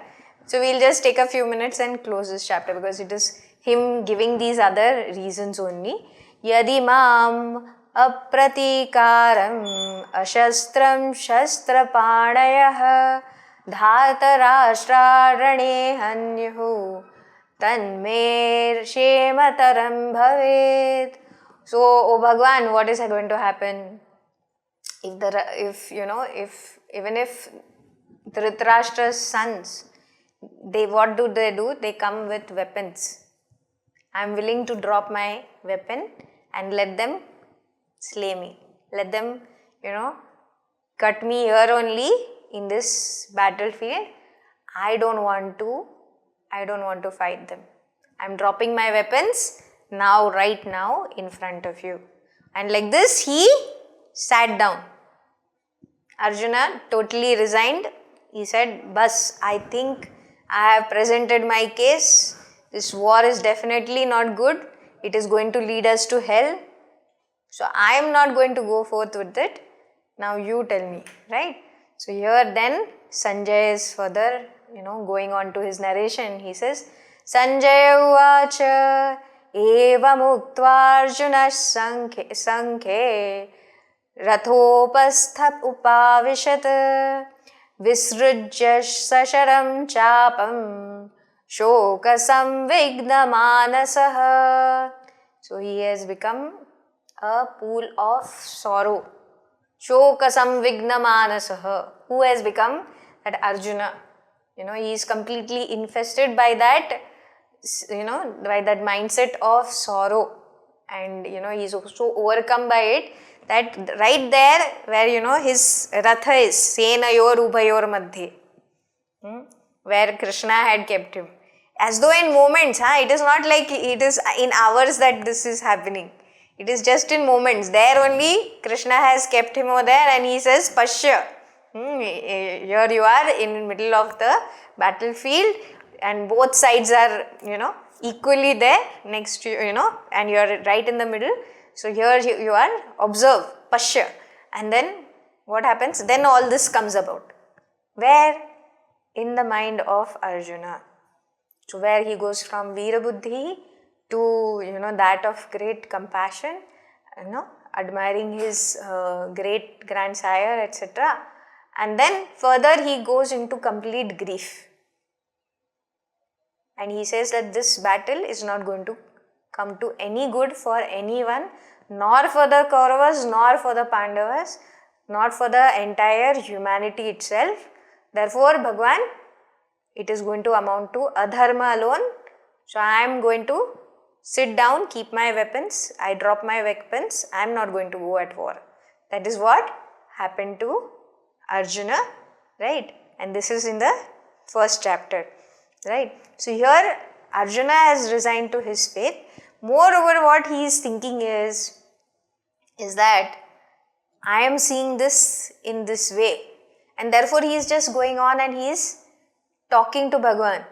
So we'll just take a few minutes and close this chapter, because it is him giving these other reasons only. Yadi mam अप्रतीकारं अशस्त्रं शस्त्रपाणयः धातराष्ट्रारणे हन्युः तन्मे क्षेमतरं भवेत्. So, oh Bhagwan, what is going to happen? If Dhritarashtra's sons, what do? They come with weapons. I am willing to drop my weapon and let them slay me. let them, cut me here only in this battlefield. I don't want to fight them. I'm dropping my weapons now, right now, in front of you. And like this, he sat down. Arjuna totally resigned. He said, Bas, I think I have presented my case. This war is definitely not good. It is going to lead us to hell. So I am not going to go forth with it. Now you tell me, right? So here then Sanjay is further, going on to his narration. He says, Sanjay uvacha eva muktva Arjuna sankhe rathopastha upavishat visrujya sasharam chapam shoka samvigna manasah. So he has become a pool of sorrow. Shoka samvigna manasah. Who has become? That Arjuna. He is completely infested by that, by that mindset of sorrow. And, he is so overcome by it that right there where, his ratha is, senayor ubhayor madhye, where Krishna had kept him. As though in moments, it is not like it is in hours that this is happening. It is just in moments. There only Krishna has kept him over there and he says, Pashya. Here you are in the middle of the battlefield and both sides are, equally there next to you, and you are right in the middle. So here you are, observe, Pashya. And then what happens? Then all this comes about. Where? In the mind of Arjuna. So where he goes from Veera Buddhi to, that of great compassion, admiring his great grandsire, etc. And then further he goes into complete grief. And he says that this battle is not going to come to any good for anyone, nor for the Kauravas, nor for the Pandavas, not for the entire humanity itself. Therefore, Bhagwan, it is going to amount to adharma alone. So I am going to sit down, keep my weapons, I drop my weapons, I am not going to go at war. That is what happened to Arjuna, right? And this is in the first chapter, right? So here Arjuna has resigned to his faith. Moreover, what he is thinking is that I am seeing this in this way, and therefore he is just going on and he is talking to Bhagwan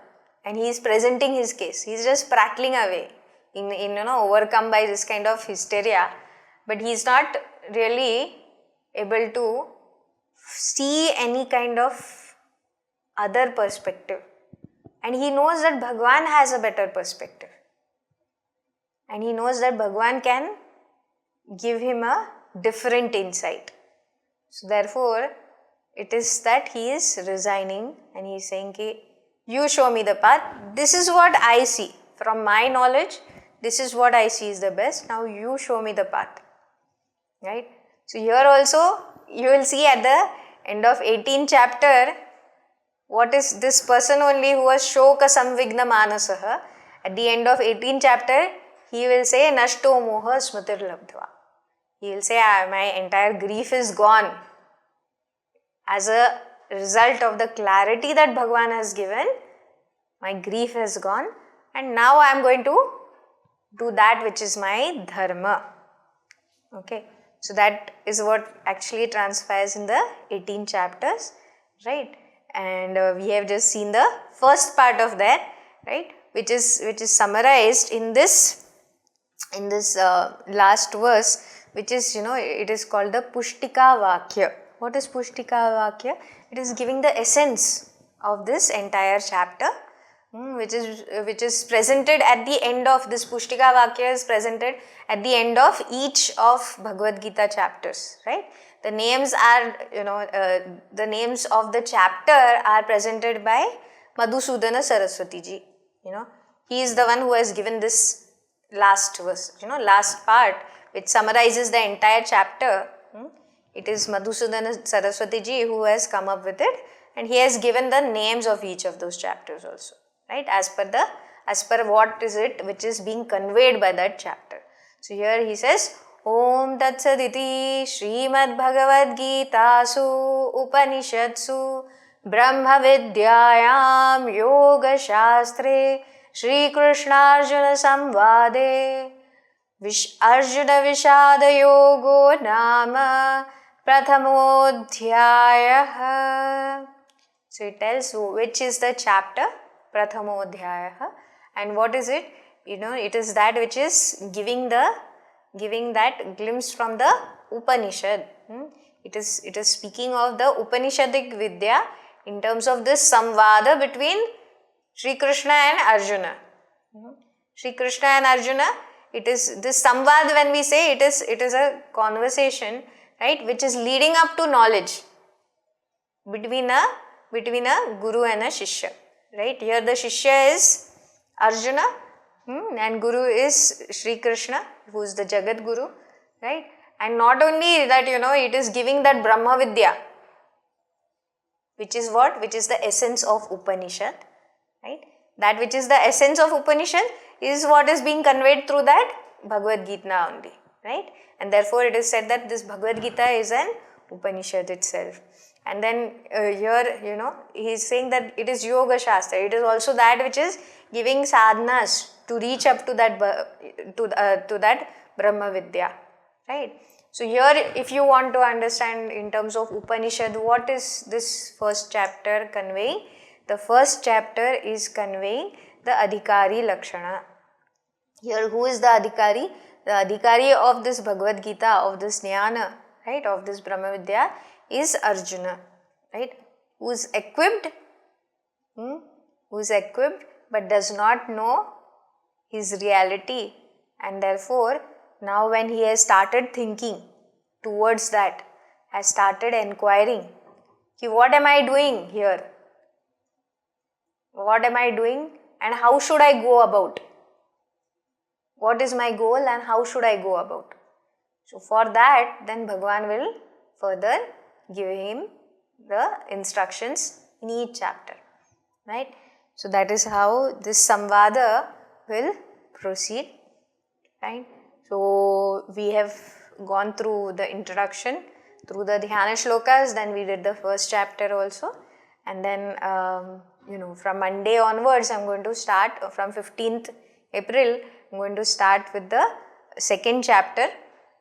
and he is presenting his case. He is just prattling away overcome by this kind of hysteria, but he is not really able to see any kind of other perspective. And he knows that Bhagwan has a better perspective. And he knows that Bhagwan can give him a different insight. So therefore, it is that he is resigning and he is saying, you show me the path. This is what I see. From my knowledge, this is what I see is the best. Now you show me the path. Right? So here also, you will see at the end of 18th chapter, what is this person only who was Shoka Samvigna Manasaha. At the end of 18th chapter, he will say, Nashto Moha Smritir Labdhva. He will say, my entire grief is gone. As a result of the clarity that Bhagwan has given, my grief has gone and now I am going to do that which is my dharma. Okay. So that is what actually transpires in the 18 chapters, right? And we have just seen the first part of that, right? Which is summarized in this last verse, which is it is called the Pushtika Vakya. What is Pushtika Vakya? It is giving the essence of this entire chapter, which is presented at the end of this. Pushtika Vakya is presented at the end of each of Bhagavad Gita chapters, right? The names are, the names of the chapter are presented by Madhusudana Saraswati ji. He is the one who has given this last verse, last part, which summarizes the entire chapter. It is Madhusudana Saraswati ji who has come up with it, and he has given the names of each of those chapters also, right? As per what is it which is being conveyed by that chapter. So here he says, Om Tat Saditi Srimad Bhagavad Gita Su Upanishadsu Brahma Vidyayam Yoga Shastre Shri Krishna Arjuna Samvade Arjuna Vishada Yoga Nama Prathamodhyayah. So it tells which is the chapter, Prathamodhyayah, and what is it? It is that which is giving that glimpse from the Upanishad. It is speaking of the Upanishadic Vidya in terms of this samvada between Sri Krishna and Arjuna. Sri Krishna and Arjuna, it is this samvad, when we say it is a conversation, right, which is leading up to knowledge between a guru and a shishya, right. Here the shishya is Arjuna, and guru is Sri Krishna, who is the Jagat Guru, right. And not only that, it is giving that Brahma Vidya, which is what? Which is the essence of Upanishad, right. That which is the essence of Upanishad is what is being conveyed through that Bhagavad Gita only, right. And therefore it is said that this Bhagavad Gita is an Upanishad itself. And then here, he is saying that it is Yoga Shastra. It is also that which is giving sadhanas to reach up to that to that Brahma Vidya, right. So here, if you want to understand in terms of Upanishad, what is this first chapter conveying? The first chapter is conveying the Adhikari Lakshana. Here, who is the Adhikari? The Adhikari of this Bhagavad Gita, of this Jnana, right, of this Brahma Vidya is Arjuna, right, who is equipped, but does not know his reality, and therefore now when he has started thinking towards that, has started inquiring, what am I doing here? What am I doing and how should I go about? What is my goal and how should I go about? So for that, then Bhagavan will further give him the instructions in each chapter, right. So that is how this samvada will proceed, right. So we have gone through the introduction, through the dhyana shlokas, then we did the first chapter also, and then from Monday onwards I am going to start, from 15th April I am going to start with the second chapter.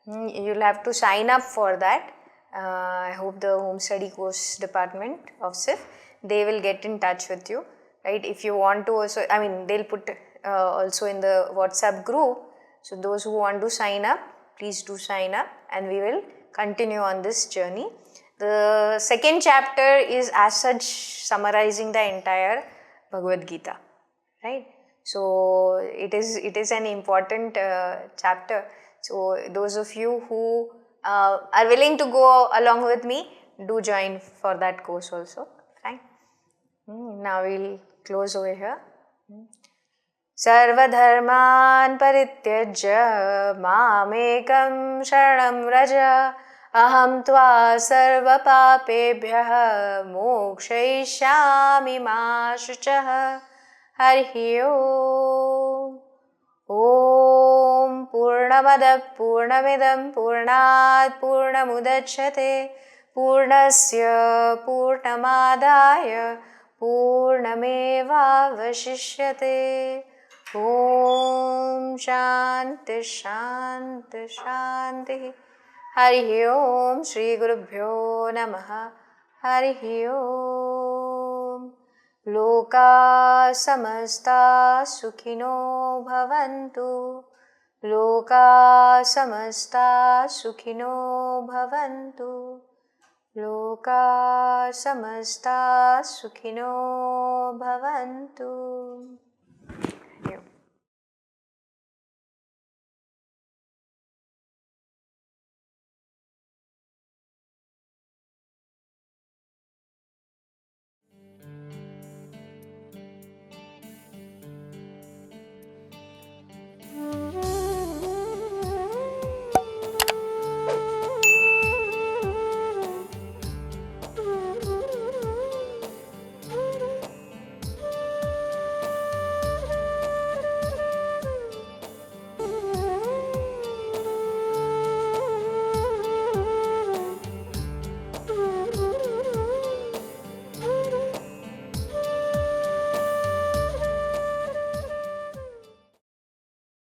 You will have to sign up for that. I hope the home study course department of SIF, they will get in touch with you, right. If you want to also, they will put also in the WhatsApp group. So those who want to sign up, please do sign up, and we will continue on this journey. The second chapter is as such summarizing the entire Bhagavad Gita, right. So it is an important chapter. So those of you who are willing to go along with me, do join for that course also. Fine. Now we will close over here. Sarvadharman parityajya mamekam sharanam vraja aham tva sarva papebhyah mokshayishyami ma shuchah. Harihi Om. Om Purnamada Purnamidam Purnat Purnamudachyate Purnasya Purnamadaya Purnameva Vashishyate. Om Shanti Shanti Shanti. Harihi Om. Shri Gurubhyo Namaha. Harihi Om. Loka samasta sukhino bhavantu. Loka samasta sukhino bhavantu. Loka samasta sukhino bhavantu.